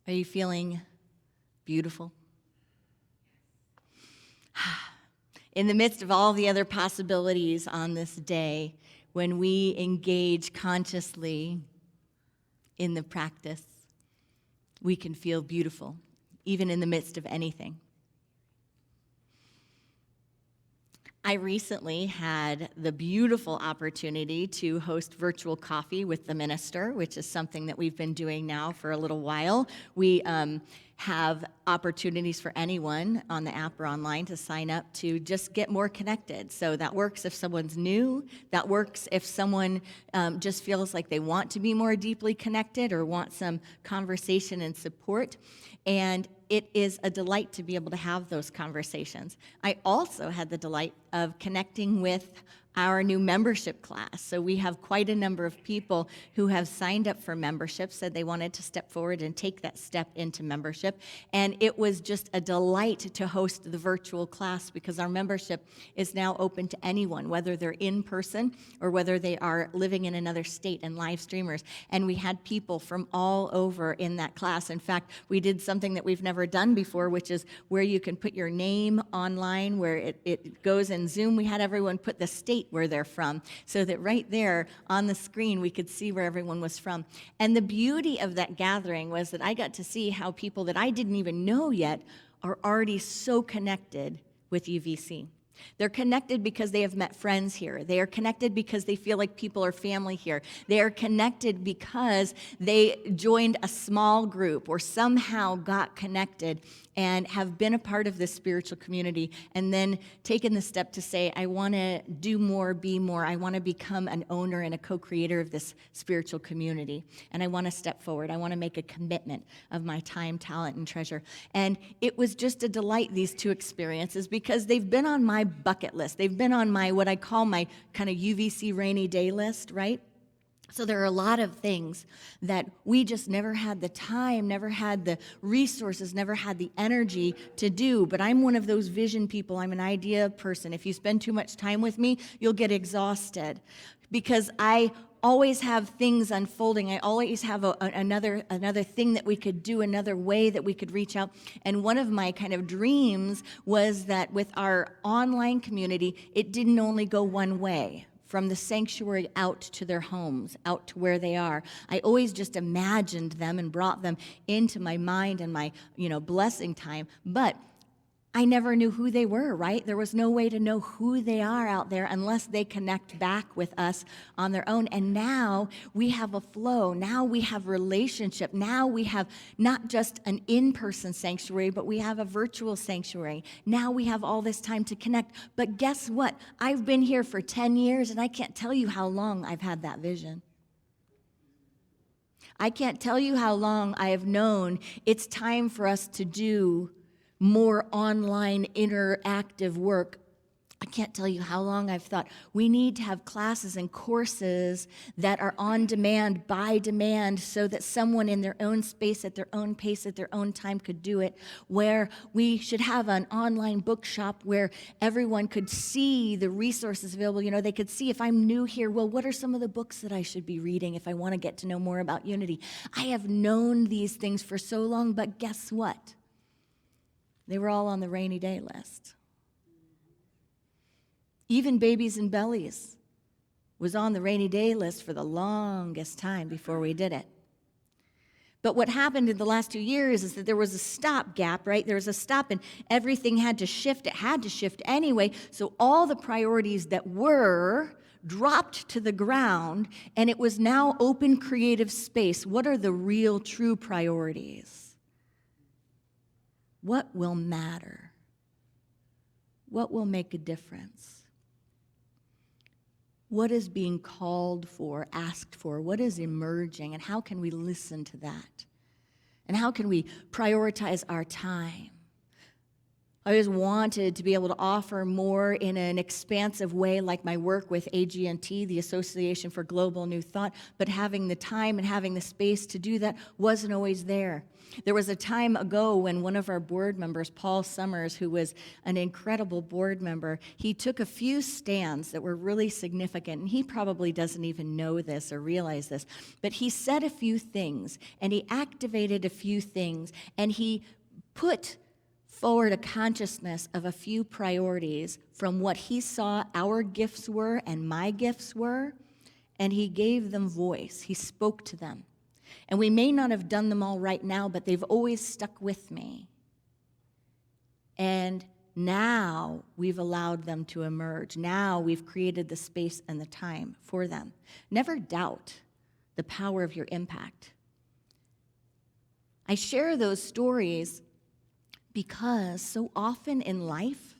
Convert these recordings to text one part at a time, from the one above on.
Are you feeling beautiful? In the midst of all the other possibilities on this day, when we engage consciously in the practice, we can feel beautiful, even in the midst of anything. I recently had the beautiful opportunity to host virtual coffee with the minister, which is something that we've been doing now for a little while. We have opportunities for anyone on the app or online to sign up to just get more connected. So that works if someone's new. That works if someone just feels like they want to be more deeply connected or want some conversation and support. And it is a delight to be able to have those conversations. I also had the delight of connecting with our new membership class. So we have quite a number of people who have signed up for membership, said they wanted to step forward and take that step into membership. And it was just a delight to host the virtual class because our membership is now open to anyone, whether they're in person or whether they are living in another state and live streamers. And we had people from all over in that class. In fact, we did something that we've never done before, which is where you can put your name online, where it goes in Zoom. We had everyone put the state where they're from, so that right there on the screen we could see where everyone was from. And the beauty of that gathering was that I got to see how people that I didn't even know yet are already so connected with UVC. They're connected because they have met friends here. They are connected because they feel like people are family here. They are connected because they joined a small group or somehow got connected and have been a part of this spiritual community and then taken the step to say, I want to do more, be more. I want to become an owner and a co-creator of this spiritual community. And I want to step forward. I want to make a commitment of my time, talent, and treasure. And it was just a delight, these two experiences, because they've been on my bucket list. They've been on my, what I call my kind of UVC rainy day list, right? So there are a lot of things that we just never had the time, never had the resources, never had the energy to do. But I'm one of those vision people. I'm an idea person. If you spend too much time with me, you'll get exhausted because I always have things unfolding. I always have another thing that we could do, another way that we could reach out. And one of my kind of dreams was that with our online community, it didn't only go one way, from the sanctuary out to their homes, out to where they are. I always just imagined them and brought them into my mind and my, blessing time. But I never knew who they were, right? There was no way to know who they are out there unless they connect back with us on their own. And now we have a flow. Now we have relationship. Now we have not just an in-person sanctuary, but we have a virtual sanctuary. Now we have all this time to connect. But guess what? I've been here for 10 years, and I can't tell you how long I've had that vision. I can't tell you how long I have known it's time for us to do more online interactive work. I can't tell you how long I've thought we need to have classes and courses that are on demand, by demand, so that someone in their own space, at their own pace, at their own time could do it, where we should have an online bookshop where everyone could see the resources available. They could see if I'm new here, well, what are some of the books that I should be reading if I want to get to know more about unity? I have known these things for so long, but guess what? They were all on the rainy day list. Even Babies and Bellies was on the rainy day list for the longest time before we did it. But what happened in the last 2 years is that there was a stopgap, right? There was a stop and everything had to shift. It had to shift anyway. So all the priorities that were dropped to the ground, and it was now open creative space. What are the real, true priorities? What will matter? What will make a difference? What is being called for, asked for? What is emerging? And how can we listen to that? And how can we prioritize our time? I always wanted to be able to offer more in an expansive way, like my work with AG&T, the Association for Global New Thought, but having the time and having the space to do that wasn't always there. There was a time ago when one of our board members, Paul Summers, who was an incredible board member, he took a few stands that were really significant, and he probably doesn't even know this or realize this, but he said a few things, and he activated a few things, and he put forward a consciousness of a few priorities from what he saw our gifts were and my gifts were, and he gave them voice. He spoke to them. And we may not have done them all right now, but they've always stuck with me. And now we've allowed them to emerge. Now we've created the space and the time for them. Never doubt the power of your impact. I share those stories because so often in life,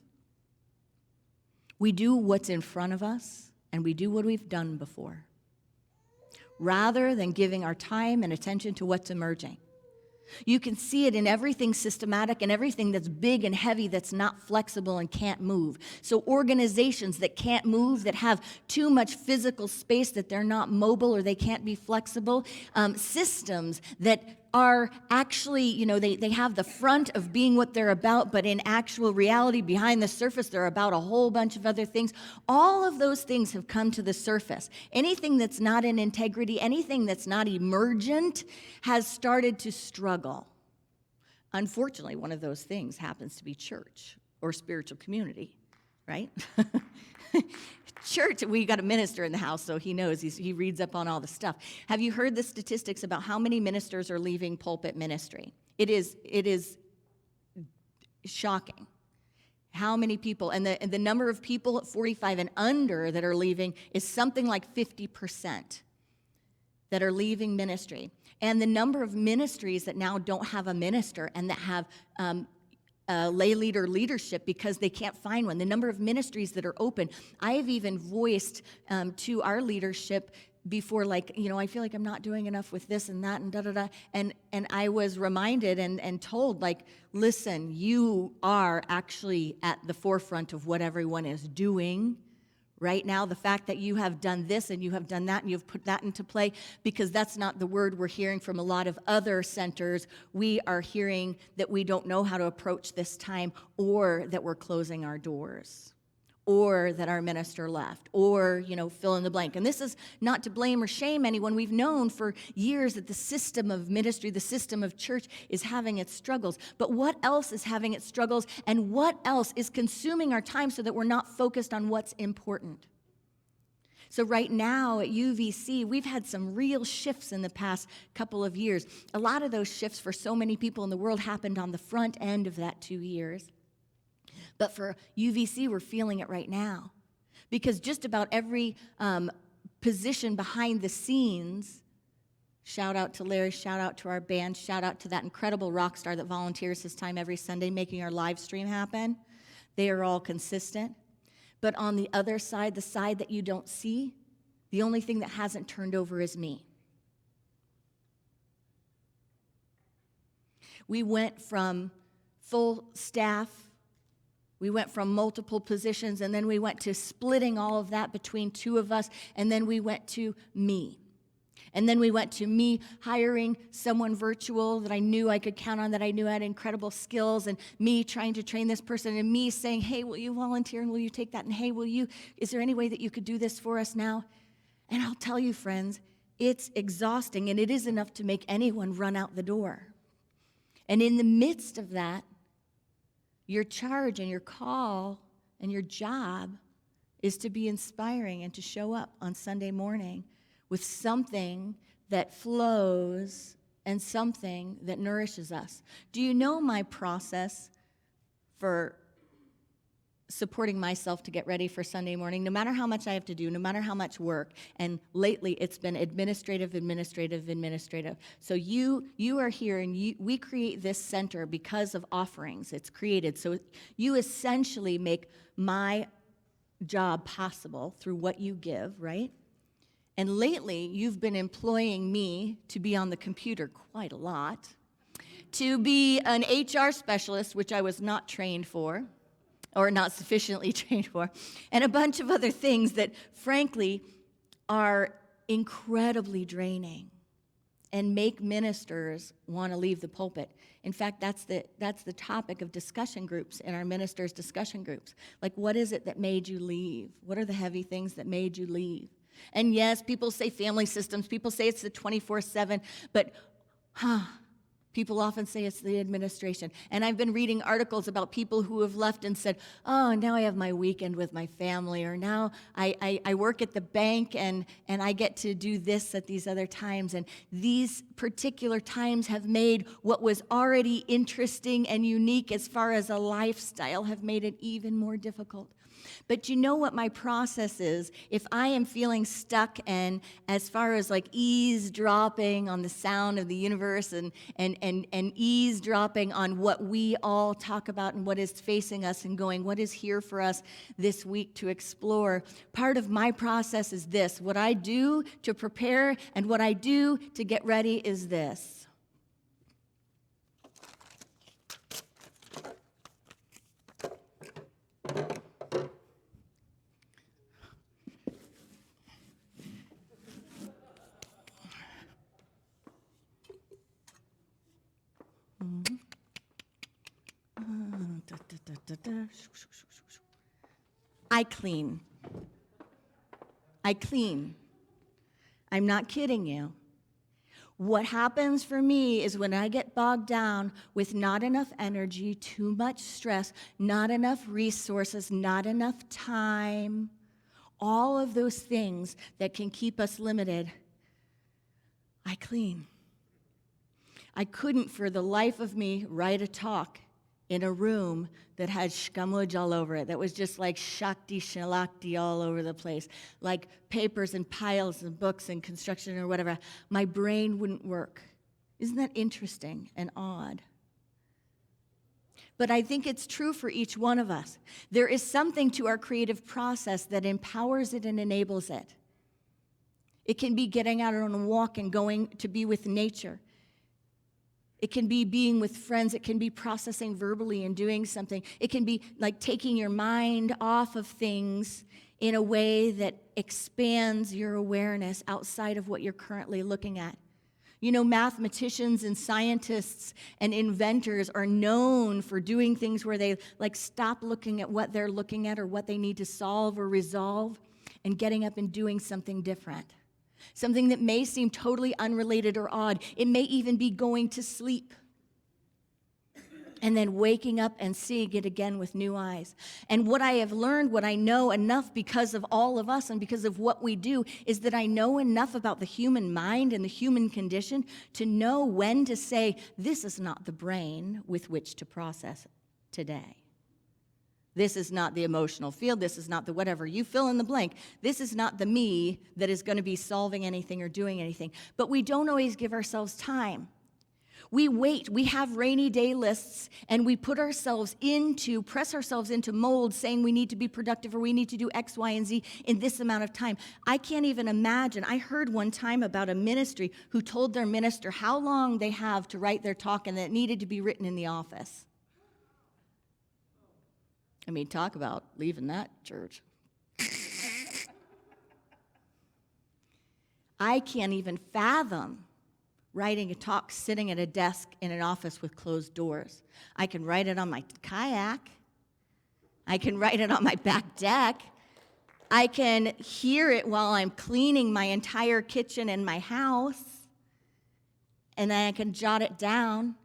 we do what's in front of us and we do what we've done before, rather than giving our time and attention to what's emerging. You can see it in everything systematic and everything that's big and heavy that's not flexible and can't move. So organizations that can't move, that have too much physical space, that they're not mobile or they can't be flexible, systems that are actually, they have the front of being what they're about, but in actual reality, behind the surface, they're about a whole bunch of other things. All of those things have come to the surface. Anything that's not in integrity, anything that's not emergent, has started to struggle. Unfortunately, one of those things happens to be church or spiritual community, right? Church, we got a minister in the house, so he knows. He reads up on all the stuff. Have you heard the statistics about how many ministers are leaving pulpit ministry? It is shocking. How many people, and the number of people at 45 and under that are leaving is something like 50% that are leaving ministry. And the number of ministries that now don't have a minister and that have lay leader leadership because they can't find one. The number of ministries that are open. I have even voiced to our leadership before, I feel like I'm not doing enough with this and that and da-da-da. And I was reminded and told, listen, you are actually at the forefront of what everyone is doing right now. The fact that you have done this and you have done that and you've put that into play, because that's not the word we're hearing from a lot of other centers. We are hearing that we don't know how to approach this time, or that we're closing our doors, or that our minister left, or, fill in the blank. And this is not to blame or shame anyone. We've known for years that the system of ministry, the system of church is having its struggles. But what else is having its struggles, and what else is consuming our time so that we're not focused on what's important? So right now at UVC, we've had some real shifts in the past couple of years. A lot of those shifts for so many people in the world happened on the front end of that 2 years. But for UVC, we're feeling it right now, because just about every position behind the scenes, shout out to Larry, shout out to our band, shout out to that incredible rock star that volunteers his time every Sunday making our live stream happen. They are all consistent. But on the other side, the side that you don't see, the only thing that hasn't turned over is me. We went from full staff, we went from multiple positions, and then we went to splitting all of that between two of us, and then we went to me. And then we went to me hiring someone virtual that I knew I could count on, that I knew had incredible skills, and me trying to train this person, and me saying, hey, will you volunteer, and will you take that, and hey, is there any way that you could do this for us now? And I'll tell you, friends, it's exhausting, and it is enough to make anyone run out the door. And in the midst of that, your charge and your call and your job is to be inspiring and to show up on Sunday morning with something that flows and something that nourishes us. Do you know my process for supporting myself to get ready for Sunday morning? No matter how much I have to do, no matter how much work, and lately it's been administrative. So you are here, and we create this center because of offerings. It's created. So you essentially make my job possible through what you give, right? And lately, you've been employing me to be on the computer quite a lot, to be an HR specialist, which I was not trained for, or not sufficiently trained for, and a bunch of other things that, frankly, are incredibly draining and make ministers want to leave the pulpit. In fact, that's the topic of discussion groups in our ministers' discussion groups. Like, what is it that made you leave? What are the heavy things that made you leave? And yes, people say family systems. People say it's the 24/7, but people often say it's the administration. And I've been reading articles about people who have left and said, oh, now I have my weekend with my family, or now I work at the bank and I get to do this at these other times. And these particular times have made what was already interesting and unique as far as a lifestyle have made it even more difficult. But you know what my process is? If I am feeling stuck and as far as like eavesdropping on the sound of the universe and eavesdropping on what we all talk about and what is facing us and going, what is here for us this week to explore, part of my process is this. What I do to prepare and what I do to get ready is this. I clean. I'm not kidding you. What happens for me is when I get bogged down with not enough energy, too much stress, not enough resources, not enough time, all of those things that can keep us limited, I clean. I couldn't for the life of me write a talk in a room that had shkamuj all over it, that was just like shakti shalakti all over the place, like papers and piles and books and construction or whatever. My brain wouldn't work. Isn't that interesting and odd? But I think it's true for each one of us. There is something to our creative process that empowers it and enables it. It can be getting out on a walk and going to be with nature. It can be being with friends. It can be processing verbally and doing something. It can be like taking your mind off of things in a way that expands your awareness outside of what you're currently looking at. You know, mathematicians and scientists and inventors are known for doing things where they like stop looking at what they're looking at or what they need to solve or resolve and getting up and doing something different. Something that may seem totally unrelated or odd. It may even be going to sleep and then waking up and seeing it again with new eyes. And what I have learned, what I know enough because of all of us and because of what we do, is that I know enough about the human mind and the human condition to know when to say, this is not the brain with which to process today. This is not the emotional field. This is not the whatever. You fill in the blank. This is not the me that is going to be solving anything or doing anything. But we don't always give ourselves time. We wait. We have rainy day lists, and we press ourselves into molds saying we need to be productive or we need to do X, Y, and Z in this amount of time. I can't even imagine. I heard one time about a ministry who told their minister how long they have to write their talk and that it needed to be written in the office. I mean, talk about leaving that church. I can't even fathom writing a talk sitting at a desk in an office with closed doors. I can write it on my kayak. I can write it on my back deck. I can hear it while I'm cleaning my entire kitchen and my house. And then I can jot it down.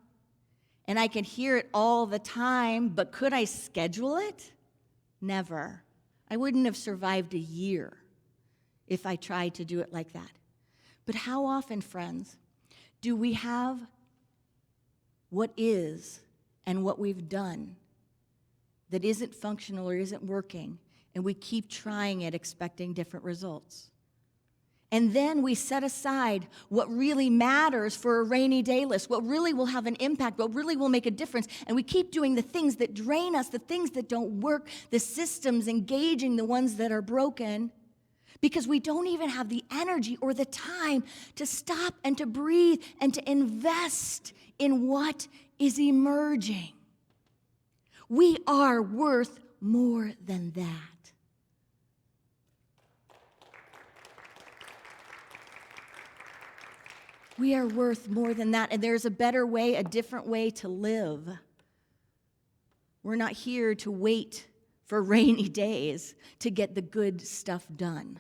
And I can hear it all the time, but could I schedule it? Never. I wouldn't have survived a year if I tried to do it like that. But how often, friends, do we have what is and what we've done that isn't functional or isn't working, and we keep trying it expecting different results? And then we set aside what really matters for a rainy day list, what really will have an impact, what really will make a difference. And we keep doing the things that drain us, the things that don't work, the systems engaging the ones that are broken, because we don't even have the energy or the time to stop and to breathe and to invest in what is emerging. We are worth more than that. We are worth more than that, and there's a better way, a different way to live. We're not here to wait for rainy days to get the good stuff done.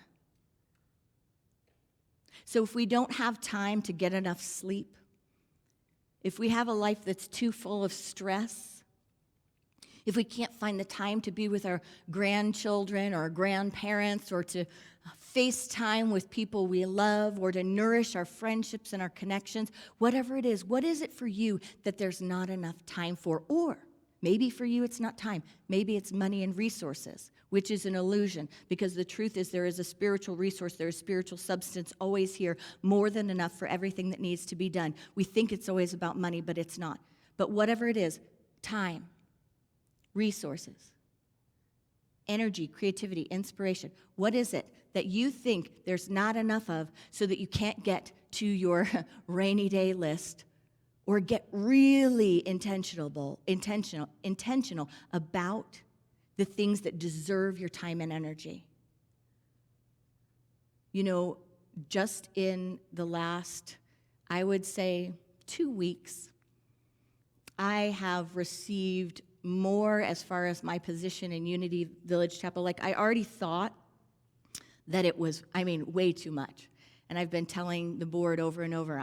So if we don't have time to get enough sleep, if we have a life that's too full of stress, if we can't find the time to be with our grandchildren or our grandparents or to face time with people we love or to nourish our friendships and our connections, whatever it is, what is it for you that there's not enough time for? Or maybe for you it's not time. Maybe it's money and resources, which is an illusion, because the truth is there is a spiritual resource, there is spiritual substance always here, more than enough for everything that needs to be done. We think it's always about money, but it's not. But whatever it is, time, resources, energy, creativity, inspiration, what is it that you think there's not enough of so that you can't get to your rainy day list or get really intentional about the things that deserve your time and energy? You know, just in the last, I would say, 2 weeks, I have received more as far as my position in Unity Village Chapel. Like, I already thought that it was, way too much. And I've been telling the board over and over,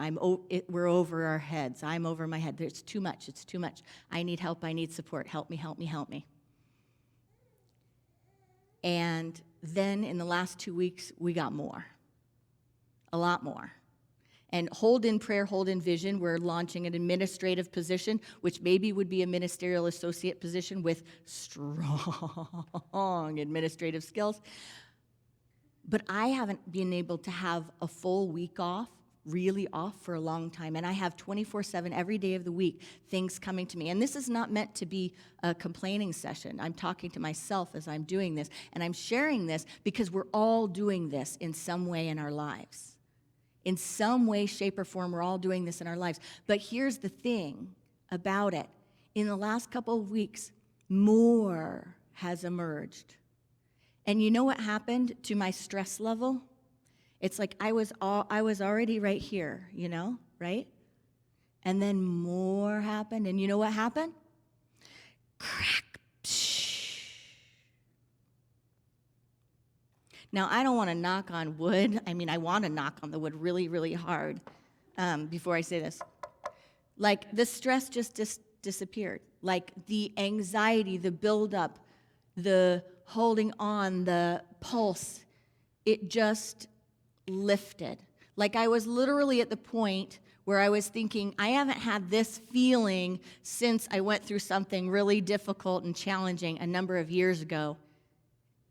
we're over our heads. I'm over my head. It's too much. It's too much. I need help. I need support. Help me, help me, help me. And then in the last 2 weeks, we got more. A lot more. And hold in prayer, hold in vision, we're launching an administrative position, which maybe would be a ministerial associate position with strong administrative skills. But I haven't been able to have a full week off, really off, for a long time. And I have 24/7, every day of the week, things coming to me. And this is not meant to be a complaining session. I'm talking to myself as I'm doing this. And I'm sharing this because we're all doing this in some way in our lives. In some way, shape, or form, we're all doing this in our lives. But here's the thing about it. In the last couple of weeks, more has emerged. And you know what happened to my stress level? It's like I was already right here, right? And then more happened. And you know what happened? Crack. Now, I don't want to knock on wood. I want to knock on the wood really, really hard before I say this. Like, the stress just disappeared. Like, the anxiety, the buildup, the holding on, the pulse, it just lifted. Like, I was literally at the point where I was thinking, I haven't had this feeling since I went through something really difficult and challenging a number of years ago.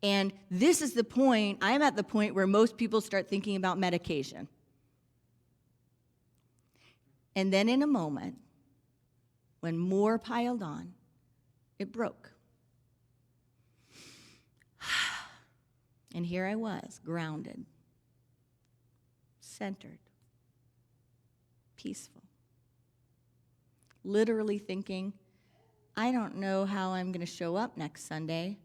And this is the point, I'm at the point where most people start thinking about medication. And then in a moment, when more piled on, it broke. And here I was, grounded, centered, peaceful. Literally thinking, I don't know how I'm going to show up next Sunday.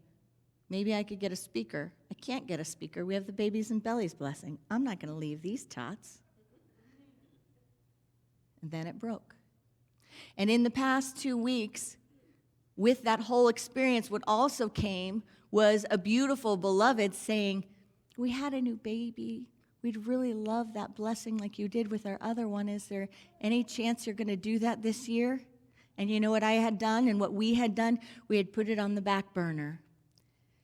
Maybe I could get a speaker. I can't get a speaker. We have the babies and bellies blessing. I'm not going to leave these tots. And then it broke. And in the past 2 weeks, with that whole experience, what also came was a beautiful beloved saying, we had a new baby. We'd really love that blessing like you did with our other one. Is there any chance you're going to do that this year? And you know what I had done and what we had done? We had put it on the back burner.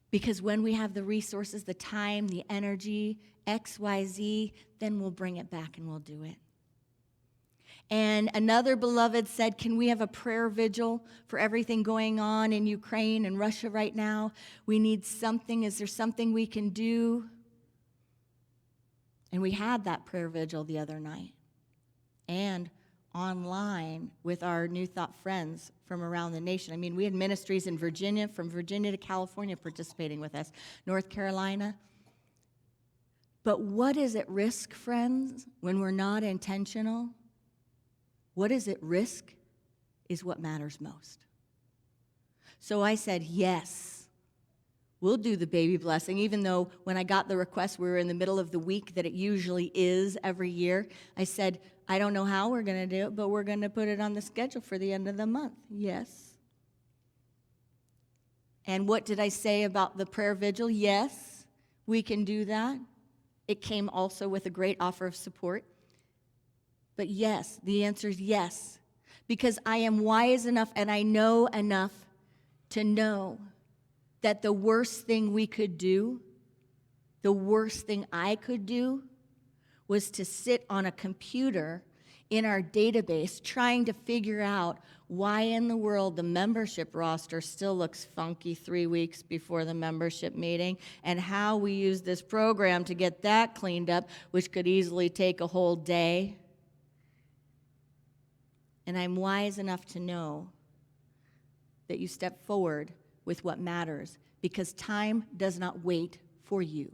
Because when we have the resources, the time, the energy, X, Y, Z, then we'll bring it back and we'll do it. And another beloved said, can we have a prayer vigil for everything going on in Ukraine and Russia right now? We need something. Is there something we can do? And we had that prayer vigil the other night. And online with our New Thought friends from around the nation. We had ministries in Virginia, from Virginia to California participating with us, North Carolina. But what is at risk, friends, when we're not intentional? What is at risk is what matters most. So I said, yes, we'll do the baby blessing, even though when I got the request, we were in the middle of the week that it usually is every year. I said, I don't know how we're going to do it, but we're going to put it on the schedule for the end of the month. Yes. And what did I say about the prayer vigil? Yes, we can do that. It came also with a great offer of support. But yes, the answer is yes, because I am wise enough and I know enough to know that the worst thing we could do, the worst thing I could do, was to sit on a computer in our database trying to figure out why in the world the membership roster still looks funky 3 weeks before the membership meeting, and how we use this program to get that cleaned up, which could easily take a whole day. And I'm wise enough to know that you step forward with what matters, because time does not wait for you.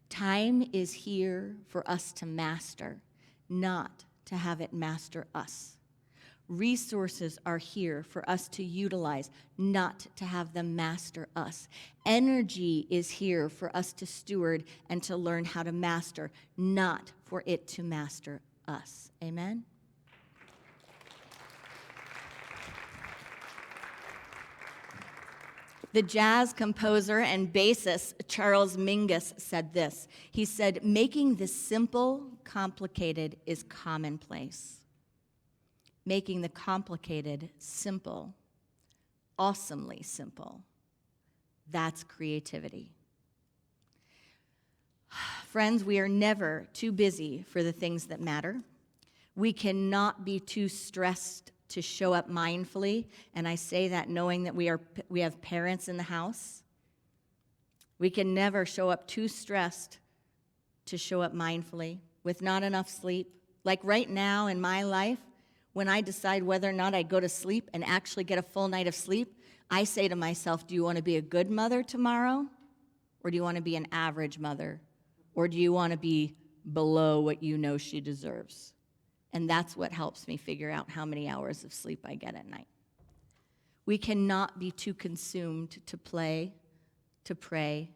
Time is here for us to master, not to have it master us. Resources are here for us to utilize, not to have them master us. Energy is here for us to steward and to learn how to master, not for it to master us. Amen? The jazz composer and bassist Charles Mingus said this. He said, making the simple complicated is commonplace. Making the complicated simple, awesomely simple, that's creativity. Friends, we are never too busy for the things that matter. We cannot be too stressed to show up mindfully, and I say that knowing that we have parents in the house. We can never show up too stressed to show up mindfully with not enough sleep. Like right now in my life, when I decide whether or not I go to sleep and actually get a full night of sleep, I say to myself, do you want to be a good mother tomorrow? Or do you want to be an average mother? Or do you want to be below what you know she deserves? And that's what helps me figure out how many hours of sleep I get at night. We cannot be too consumed to play, to pray,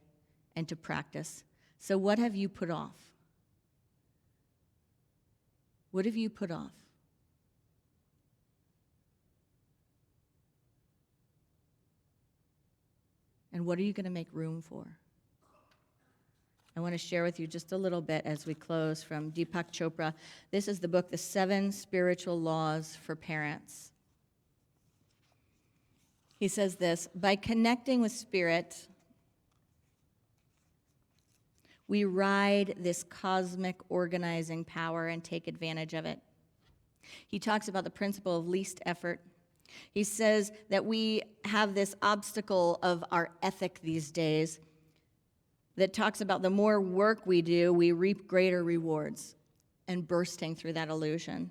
and to practice. So what have you put off? What have you put off? And what are you going to make room for? I want to share with you just a little bit as we close from Deepak Chopra. This is the book, The 7 Spiritual Laws for Parents. He says this, by connecting with Spirit, we ride this cosmic organizing power and take advantage of it. He talks about the principle of least effort. He says that we have this obstacle of our ethic these days that talks about the more work we do, we reap greater rewards, and bursting through that illusion.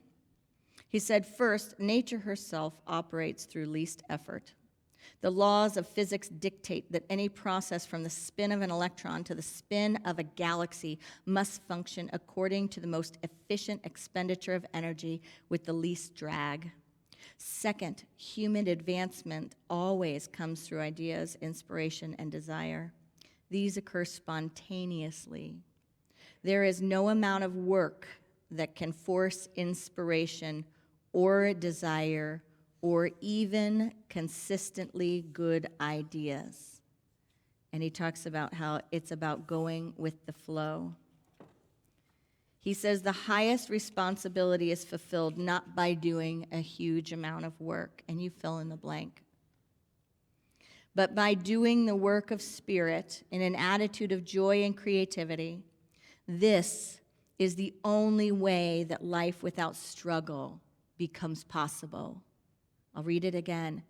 He said, first, nature herself operates through least effort. The laws of physics dictate that any process from the spin of an electron to the spin of a galaxy must function according to the most efficient expenditure of energy with the least drag. Second, human advancement always comes through ideas, inspiration, and desire. These occur spontaneously. There is no amount of work that can force inspiration or desire or even consistently good ideas. And he talks about how it's about going with the flow. He says the highest responsibility is fulfilled not by doing a huge amount of work, and you fill in the blank, but by doing the work of Spirit in an attitude of joy and creativity. This is the only way that life without struggle becomes possible. I'll read it again.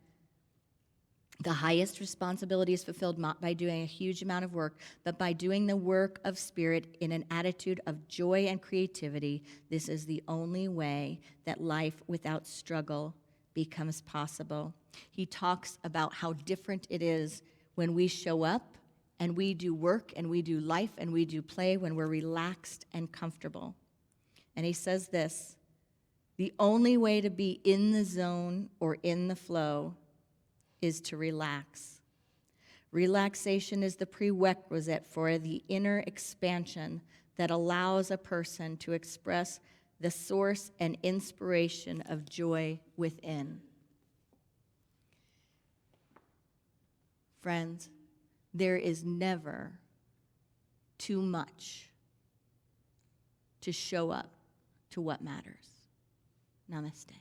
The highest responsibility is fulfilled not by doing a huge amount of work, but by doing the work of Spirit in an attitude of joy and creativity. This is the only way that life without struggle becomes possible. He talks about how different it is when we show up and we do work and we do life and we do play when we're relaxed and comfortable. And he says this, the only way to be in the zone or in the flow is to relax. Relaxation is the prerequisite for the inner expansion that allows a person to express the source and inspiration of joy within. Friends, there is never too much to show up to what matters. Namaste.